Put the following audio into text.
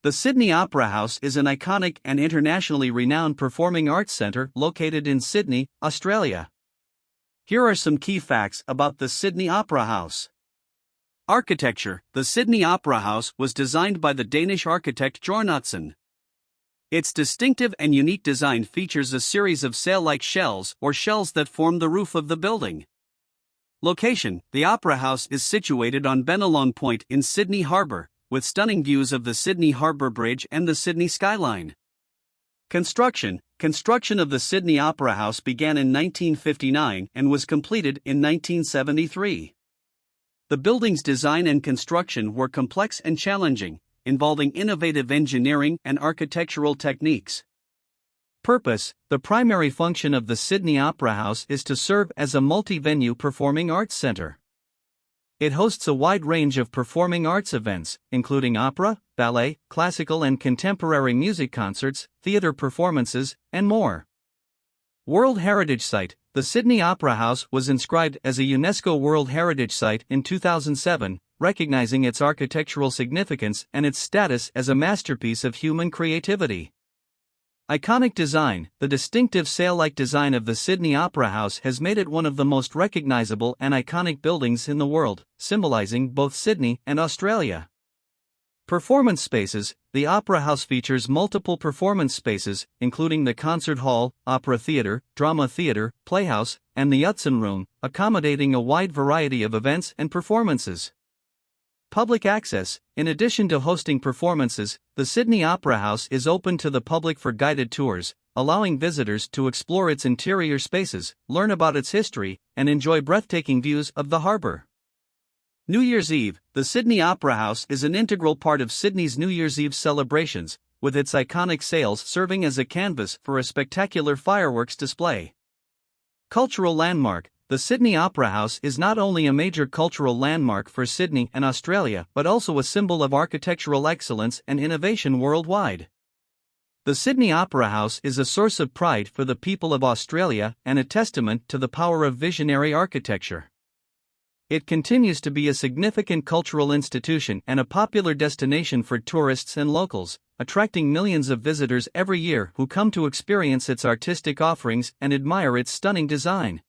The Sydney Opera House is an iconic and internationally renowned performing arts centre located in Sydney, Australia. Here are some key facts about the Sydney Opera House. Architecture. The Sydney Opera House was designed by the Danish architect Jornotson. Its distinctive and unique design features a series of sail-like shells or shells that form the roof of the building. Location. The Opera House is situated on Bennelong Point in Sydney Harbour, with stunning views of the Sydney Harbour Bridge and the Sydney skyline. Construction. Construction of the Sydney Opera House began in 1959 and was completed in 1973. The building's design and construction were complex and challenging, involving innovative engineering and architectural techniques. Purpose. The primary function of the Sydney Opera House is to serve as a multi-venue performing arts centre. It hosts a wide range of performing arts events, including opera, ballet, classical and contemporary music concerts, theatre performances, and more. World Heritage Site. The Sydney Opera House was inscribed as a UNESCO World Heritage Site in 2007, recognizing its architectural significance and its status as a masterpiece of human creativity. Iconic design. The distinctive sail-like design of the Sydney Opera House has made it one of the most recognizable and iconic buildings in the world, symbolizing both Sydney and Australia. Performance spaces. The Opera House features multiple performance spaces, including the concert hall, opera theatre, drama theatre, playhouse, and the Utzon Room, accommodating a wide variety of events and performances. Public access. In addition to hosting performances, the Sydney Opera House is open to the public for guided tours, allowing visitors to explore its interior spaces, learn about its history, and enjoy breathtaking views of the harbour. New Year's Eve. The Sydney Opera House is an integral part of Sydney's New Year's Eve celebrations, with its iconic sails serving as a canvas for a spectacular fireworks display. Cultural landmark. The Sydney Opera House is not only a major cultural landmark for Sydney and Australia but also a symbol of architectural excellence and innovation worldwide. The Sydney Opera House is a source of pride for the people of Australia and a testament to the power of visionary architecture. It continues to be a significant cultural institution and a popular destination for tourists and locals, attracting millions of visitors every year who come to experience its artistic offerings and admire its stunning design.